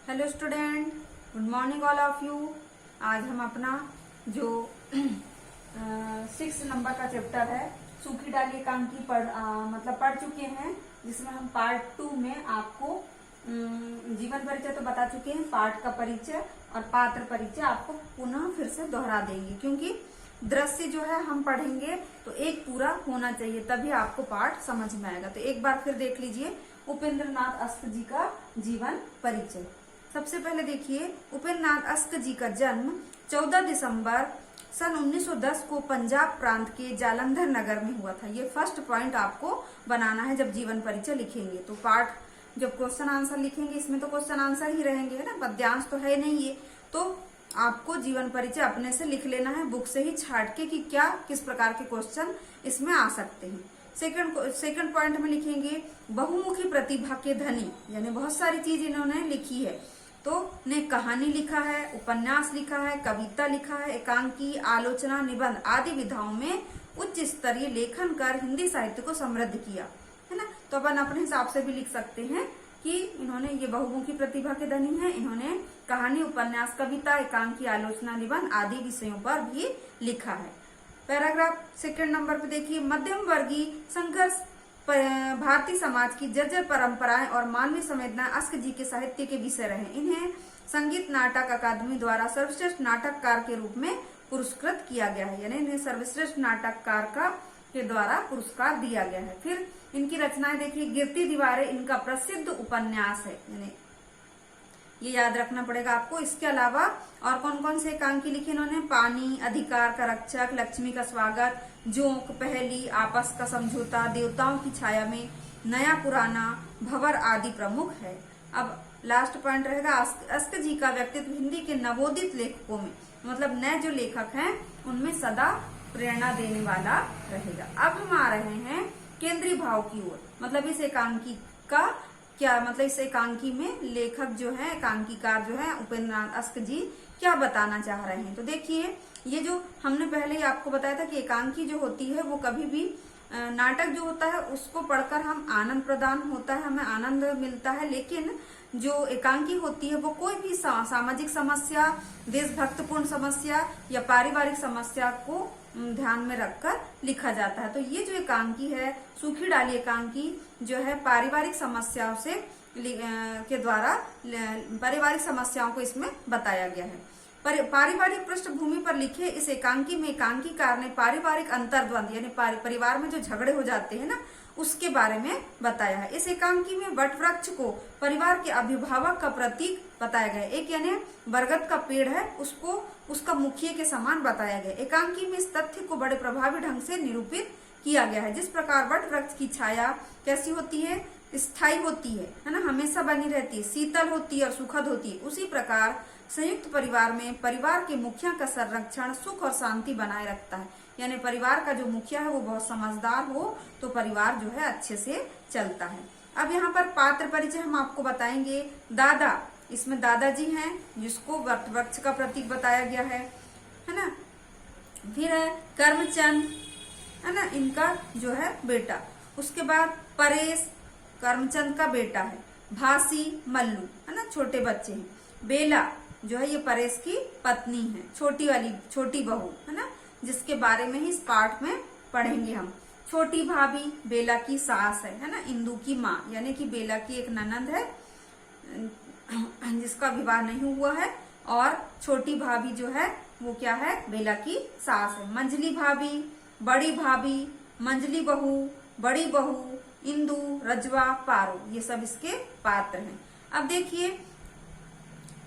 Hello student, good morning all of you. आज हम अपना जो 6 नंबर का चैप्टर है सूखी डाली एकांकी पढ़ चुके हैं, जिसमें हम पार्ट 2 में आपको जीवन परिचय तो बता चुके हैं। पाठ का परिचय और पात्र परिचय आपको पुनः फिर से दोहरा देंगे, क्योंकि दृश्य जो है हम पढ़ेंगे तो एक पूरा होना चाहिए, तभी आपको पाठ समझ में आएगा। तो एक बार फिर देख लीजिए उपेंद्र नाथ अस्क जी का जीवन परिचय। सबसे पहले देखिए, उपेंद्र नाथ अस्क जी का जन्म 14 दिसंबर सन 1910 को पंजाब प्रांत के जालंधर नगर में हुआ था। ये फर्स्ट पॉइंट आपको बनाना है जब जीवन परिचय लिखेंगे। तो पाठ जब क्वेश्चन आंसर लिखेंगे, इसमें तो क्वेश्चन आंसर ही रहेंगे ना, पद्यांश तो है नहीं ये। तो आपको जीवन परिचय अपने से लिख लेना है, बुक से ही छाट के कि क्या किस प्रकार के क्वेश्चन इसमें आ सकते हैं। सेकंड पॉइंट में लिखेंगे बहुमुखी प्रतिभा के धनी, यानी बहुत सारी चीज इन्होंने लिखी है। तो ने कहानी लिखा है, उपन्यास लिखा है, कविता लिखा है, एकांकी, आलोचना, निबंध आदि विधाओं में उच्च स्तरीय लेखन कर हिंदी साहित्य को समृद्ध किया, है ना। तो अपन अपने हिसाब से भी लिख सकते हैं कि इन्होंने ये बहुमुखी प्रतिभा के धनी है। इन्होंने कहानी, उपन्यास, कविता, एकांकी, आलोचना, निबंध आदि विषयों पर भी लिखा है। पैराग्राफ सेकंड नंबर पे देखिए, मध्यम वर्गीय संघर्ष भारतीय समाज की जर्जर परंपराएं और मानवीय संवेदना अस्क जी के साहित्य के विषय रहे। इन्हें संगीत नाटक अकादमी द्वारा सर्वश्रेष्ठ नाटककार के रूप में पुरस्कृत किया गया है, यानी इन्हें सर्वश्रेष्ठ नाटककार के द्वारा पुरस्कार दिया गया है। फिर इनकी रचनाएं देखिए, गिरती दीवारें इनका प्रसिद्ध उपन्यास है, यानी ये याद रखना पड़ेगा आपको। इसके अलावा और कौन कौन से एकांकी लिखे इन्होंने, पानी, अधिकार का रक्षक, लक्ष्मी का स्वागत, जोंक, पहली, आपस का समझौता, देवताओं की छाया में, नया पुराना, भंवर आदि प्रमुख है। अब लास्ट पॉइंट रहेगा, अस्क जी का व्यक्तित्व हिंदी के नवोदित लेखकों में, मतलब नए जो लेखक हैं उनमें सदा प्रेरणा देने वाला रहेगा। अब हम आ रहे हैं केंद्रीय भाव की ओर, मतलब इस एकांकी का क्या मतलब, इस एकांकी में लेखक जो है, एकांकीकार जो है उपेंद्र नाथ अस्क जी क्या बताना चाह रहे हैं। तो देखिए, ये जो हमने पहले ही आपको बताया था कि एकांकी जो होती है वो कभी भी नाटक जो होता है उसको पढ़कर हम आनंद प्रदान होता है, हमें आनंद मिलता है, लेकिन जो एकांकी होती है वो कोई भी सामाजिक समस्या, देशभक्तपूर्ण समस्या या पारिवारिक समस्या को ध्यान में रखकर लिखा जाता है। तो ये जो एकांकी है, सूखी डाली एकांकी जो है, पारिवारिक समस्याओं से के द्वारा पारिवारिक समस्याओं को इसमें बताया गया है। पारिवारिक पृष्ठभूमि पर लिखे इस एकांकी में एकांकीकार ने पारिवारिक अंतर्द्वंद, यानी परिवार में जो झगड़े हो जाते हैं ना, उसके बारे में बताया है। इस एकांकी में वटवृक्ष को परिवार के अभिभावक का प्रतीक बताया गया है। एक यानी बरगद का पेड़ है, उसको उसका मुखिया के समान बताया गया। एकांकी में इस तथ्य को बड़े प्रभावी ढंग से निरूपित किया गया है, जिस प्रकार वटवृक्ष की छाया कैसी होती है, स्थायी होती है ना, हमेशा बनी रहती है, शीतल होती है और सुखद होती है। उसी प्रकार संयुक्त परिवार में परिवार के मुखिया का संरक्षण सुख और शांति बनाए रखता है, यानी परिवार का जो मुखिया है वो बहुत समझदार हो तो परिवार जो है अच्छे से चलता है। अब यहाँ पर पात्र परिचय हम आपको बताएंगे। दादा, इसमें दादाजी हैं जिसको वटवृक्ष का प्रतीक बताया गया है ना। फिर है कर्मचंद, है ना, इनका जो है बेटा। उसके बाद परेश कर्मचंद का बेटा है। भासी, मल्लू, है ना, छोटे बच्चे हैं। बेला जो है ये परेश की पत्नी है, छोटी बहू, है ना, जिसके बारे में ही इस पाठ में पढ़ेंगे हम। छोटी भाभी बेला की सास है ना, इंदु की माँ, यानी कि बेला की एक ननंद है जिसका विवाह नहीं हुआ है, और छोटी भाभी जो है वो क्या है, बेला की सास है। मंझली भाभी, बड़ी भाभी, मंझली बहू, बड़ी बहू, इंदु, रजवा, पारो, ये सब इसके पात्र हैं। अब देखिए,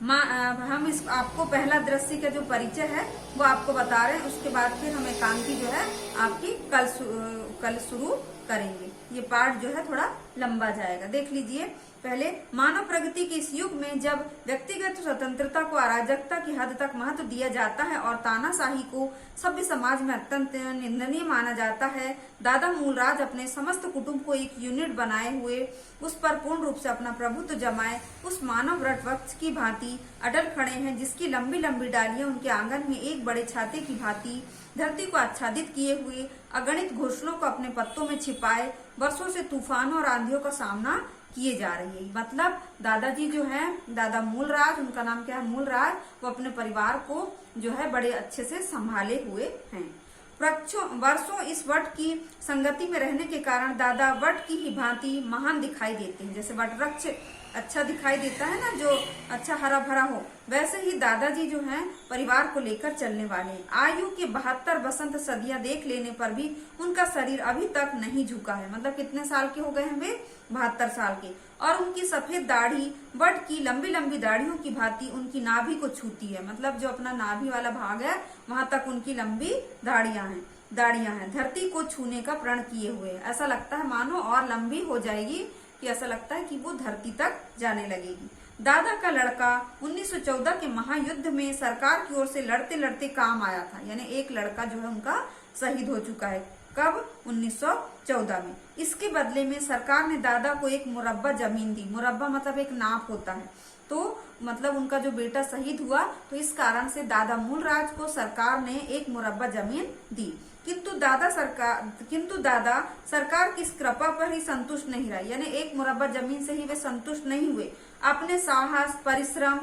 हम इस आपको पहला दृश्य का जो परिचय है वो आपको बता रहे हैं, उसके बाद फिर हम एकांकी जो है आपकी कल शुरू करेंगे। ये पाठ जो है थोड़ा लंबा जाएगा, देख लीजिए। पहले, मानव प्रगति के इस युग में जब व्यक्तिगत स्वतंत्रता को अराजकता की हद तक महत्व दिया जाता है और तानाशाही को सभ्य समाज में अत्यंत निंदनीय माना जाता है, दादा मूलराज अपने समस्त कुटुंब को एक यूनिट बनाए हुए उस पर पूर्ण रूप से अपना प्रभुत्व जमाए उस मानव वटवृक्ष की भांति अटल खड़े हैं, जिसकी लंबी लंबी डालियां उनके आंगन में एक बड़े छाते की भांति धरती को आच्छादित किए हुए अगणित घोंसलों को अपने पत्तों में छिपाए वर्षों से तूफानों और आंधियों का सामना किए जा रही है। मतलब दादाजी जो है, दादा मूलराज, उनका नाम क्या है, मूलराज, वो अपने परिवार को जो है बड़े अच्छे से संभाले हुए हैं। वर्षों इस वट की संगति में रहने के कारण दादा वट की ही भांति महान दिखाई देते हैं। जैसे वट वृक्ष अच्छा दिखाई देता है ना, जो अच्छा हरा भरा हो, वैसे ही दादाजी जो हैं परिवार को लेकर चलने वाले हैं। आयु के 72 बसंत सदियां देख लेने पर भी उनका शरीर अभी तक नहीं झुका है। मतलब कितने साल के हो गए हैं वे, 72 साल के। और उनकी सफेद दाढ़ी वट की लंबी लंबी दाढ़ियों की भांति उनकी नाभि को छूती है। मतलब जो अपना नाभि वाला भाग है वहां तक उनकी लंबी दाढ़ियां हैं। धरती को छूने का प्रण किए हुए, ऐसा लगता है मानो और लंबी हो जाएगी, कि ऐसा लगता है कि वो धरती तक जाने लगेगी। दादा का लड़का 1914 के महायुद्ध में सरकार की ओर से लड़ते लड़ते काम आया था। यानी एक लड़का जो है उनका शहीद हो चुका है। कब? 1914 में। इसके बदले में सरकार ने दादा को एक मुरब्बा जमीन दी। मुरब्बा मतलब एक नाप होता है। तो मतलब उनका जो बेटा शहीद हुआ, तो इस कारण से दादा मूलराज को सरकार ने एक मुरब्बा जमीन दी। किंतु दादा सरकार की इस कृपा पर ही संतुष्ट नहीं रहा। यानी एक मुरब्बा जमीन से ही वे संतुष्ट नहीं हुए। अपने साहस, परिश्रम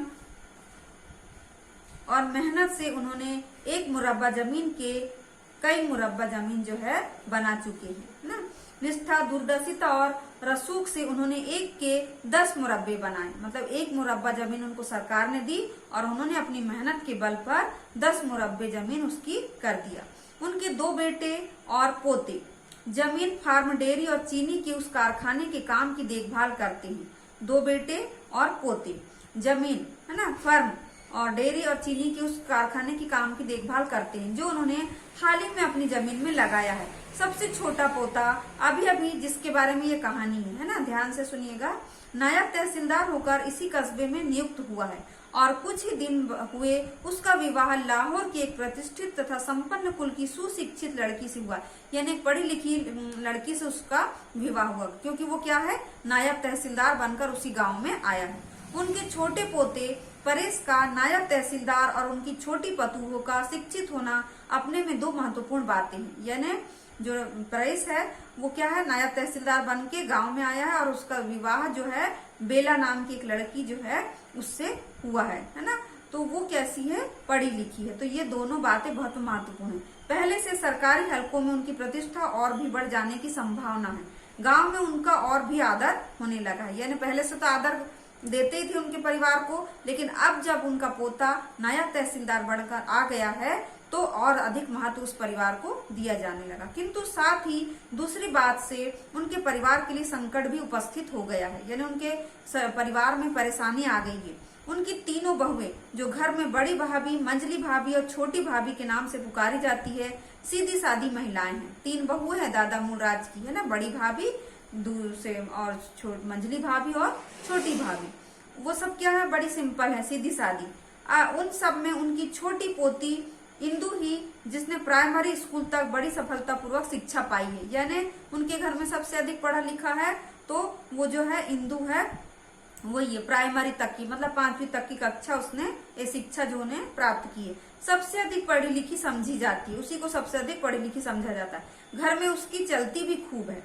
और मेहनत से उन्होंने एक मुरब्बा जमीन के कई मुरब्बा जमीन जो है बना चुके हैं ना। निष्ठा, दूरदर्शिता और रसूख से उन्होंने एक के 10 मुरब्बे बनाए। मतलब एक मुरब्बा जमीन उनको सरकार ने दी और उन्होंने अपनी मेहनत के बल पर 10 मुरब्बे जमीन उसकी कर दिया। उनके 2 बेटे और पोते जमीन, फार्म, डेयरी और चीनी के उस कारखाने के काम की देखभाल करते हैं। 2 बेटे और पोते जमीन है ना, फर्म और डेयरी और चीनी के उस कारखाने की काम की देखभाल करते हैं, जो उन्होंने हाल ही में अपनी जमीन में लगाया है। सबसे छोटा पोता अभी जिसके बारे में ये कहानी है ना, ध्यान से सुनिएगा, नायब तहसीलदार होकर इसी कस्बे में नियुक्त हुआ है और कुछ ही दिन हुए उसका विवाह लाहौर की एक प्रतिष्ठित तथा संपन्न कुल की सुशिक्षित लड़की से हुआ। यानी पढ़ी लिखी लड़की से उसका विवाह हुआ, क्योंकि वो क्या है, नायब तहसीलदार बनकर उसी गांव में आया है। उनके छोटे पोते परेश का नायब तहसीलदार और उनकी छोटी पतुओं का शिक्षित होना अपने में 2 महत्वपूर्ण बातें हैं। यानी जो परेश है वो क्या है, नायब तहसीलदार बन के गाँव में आया है और उसका विवाह जो है बेला नाम की एक लड़की जो है उससे हुआ है ना। तो वो कैसी है, पढ़ी लिखी है। तो ये दोनों बातें बहुत महत्वपूर्ण है। पहले से सरकारी हलकों में उनकी प्रतिष्ठा और भी बढ़ जाने की संभावना है। गांव में उनका और भी आदर होने लगा है। यानी पहले से तो आदर देते ही थे उनके परिवार को, लेकिन अब जब उनका पोता नायब तहसीलदार बनकर आ गया है तो और अधिक महत्व उस परिवार को दिया जाने लगा। किंतु साथ ही दूसरी बात से उनके परिवार के लिए संकट भी उपस्थित हो गया है। यानी उनके परिवार में परेशानी आ गई है। उनकी 3 बहुएं जो घर में बड़ी भाभी, मंजली भाभी और छोटी भाभी के नाम से पुकारी जाती है, सीधी सादी महिलाएं हैं। 3 बहुएं हैं दादा मूलराज की, है ना, बड़ी भाभी, दूर से और मंजली भाभी और छोटी भाभी। वो सब क्या है, बड़ी सिंपल है, सीधी सादी। उन सब में उनकी छोटी पोती इंदु ही, जिसने प्राइमरी स्कूल तक बड़ी सफलतापूर्वक शिक्षा पाई है। यानी उनके घर में सबसे अधिक पढ़ा लिखा है तो वो जो है इंदु है, वो ये प्राइमरी तक की, मतलब 5वीं तक की कक्षा उसने ये शिक्षा जो ने प्राप्त की है। सबसे अधिक पढ़ी लिखी समझी जाती है, उसी को सबसे अधिक पढ़ी लिखी समझा जाता है। घर में उसकी चलती भी खूब है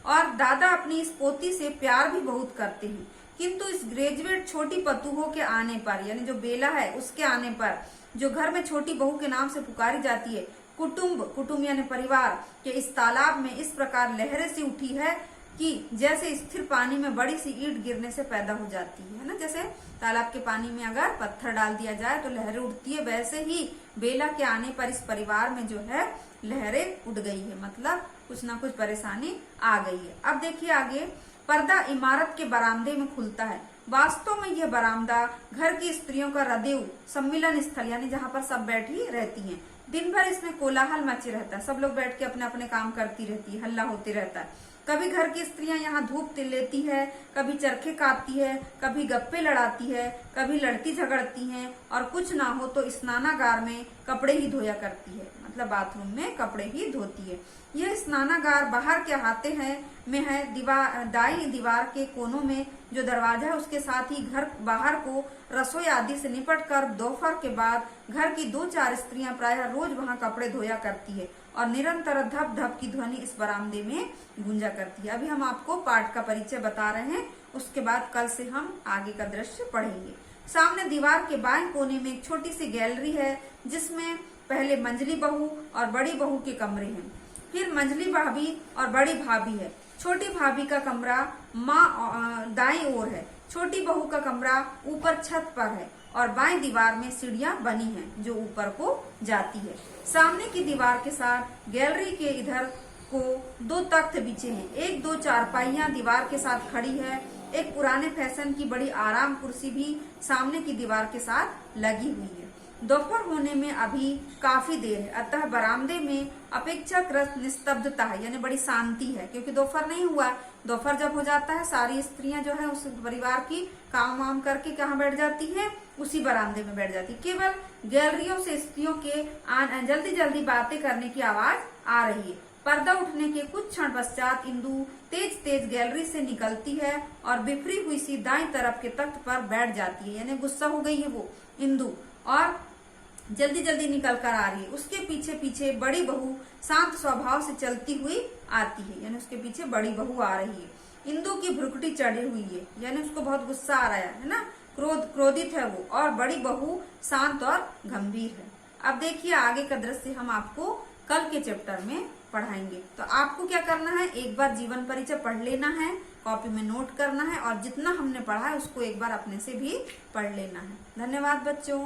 और दादा अपनी इस पोती से प्यार भी बहुत करते हैं। किंतु इस ग्रेजुएट छोटी पतुहों के आने पर, यानी जो बेला है उसके आने पर, जो घर में छोटी बहू के नाम से पुकारी जाती है, कुटुंब यानी परिवार के इस तालाब में इस प्रकार लहरें सी उठी है कि जैसे स्थिर पानी में बड़ी सी ईंट गिरने से पैदा हो जाती है ना। जैसे तालाब के पानी में अगर पत्थर डाल दिया जाए तो लहरें उठती है, वैसे ही बेला के आने पर इस परिवार में जो है लहरें उठ गई है। मतलब कुछ ना कुछ परेशानी आ गई है। अब देखिए आगे, पर्दा इमारत के बरामदे में खुलता है। वास्तव में यह बरामदा घर की स्त्रियों का हृदय सम्मिलन स्थल, यानी जहाँ पर सब बैठी रहती हैं। दिन भर इसमें कोलाहल मचे रहता है, सब लोग बैठ के अपने अपने काम करती रहती है, हल्ला होते रहता है। कभी घर की स्त्रियां यहाँ धूप लेती है, कभी चरखे काटती है, कभी गप्पे लड़ाती है, कभी लड़ती झगड़ती हैं और कुछ ना हो तो स्नानागार में कपड़े ही धोया करती है। मतलब बाथरूम में कपड़े ही धोती है। यह स्नानागार बाहर के अहाते में है। दाई दीवार के कोनों में जो दरवाजा है उसके साथ ही घर बाहर को रसोई आदि से निपट कर दोपहर के बाद घर की 2-4 स्त्रियां प्रायः रोज वहां कपड़े धोया करती है और निरंतर धप धप की ध्वनि इस बरामदे में गूंजा करती है। अभी हम आपको पाठ का परिचय बता रहे हैं, उसके बाद कल से हम आगे का दृश्य पढ़ेंगे। सामने दीवार के बाएं कोने में एक छोटी सी गैलरी है जिसमें पहले मंझली बहू और बड़ी बहू के कमरे हैं, फिर मंझली भाभी और बड़ी भाभी है। छोटी भाभी का कमरा दाईं ओर है। छोटी बहू का कमरा ऊपर छत पर है और बाएं दीवार में सीढ़ियां बनी हैं जो ऊपर को जाती है। सामने की दीवार के साथ गैलरी के इधर को 2 तख्त बिछे हैं। 1-2 चारपाइयां दीवार के साथ खड़ी है। एक पुराने फैशन की बड़ी आराम कुर्सी भी सामने की दीवार के साथ लगी हुई है। दोपहर होने में अभी काफी देर है, अतः बरामदे में अपेक्षाकृत निस्तब्धता है, यानी बड़ी शांति है, क्योंकि दोपहर नहीं हुआ। दोपहर जब हो जाता है सारी स्त्रियां जो है उस परिवार की काम वाम करके कहाँ बैठ जाती हैं, उसी बरामदे में बैठ जाती। केवल गैलरियों से स्त्रियों के जल्दी जल्दी बातें करने की आवाज आ रही है। पर्दा उठने के कुछ क्षण पश्चात इंदु तेज तेज गैलरी से निकलती है और बिफरी हुई सी दाईं तरफ के तख्त पर बैठ जाती है, यानी गुस्सा हो गई है वो इंदु और जल्दी जल्दी निकल कर आ रही है। उसके पीछे पीछे बड़ी बहू शांत स्वभाव से चलती हुई आती है, यानी उसके पीछे बड़ी बहू आ रही है। इंदु की भ्रुकुटी चढ़ी हुई है, यानी उसको बहुत गुस्सा आ रहा है ना, क्रोधित है वो, और बड़ी बहू शांत और गंभीर है। अब देखिए आगे का दृश्य हम आपको कल के चैप्टर में पढ़ाएंगे। तो आपको क्या करना है, एक बार जीवन परिचय पढ़ लेना है, कॉपी में नोट करना है और जितना हमने पढ़ा है उसको एक बार अपने से भी पढ़ लेना है। धन्यवाद बच्चों।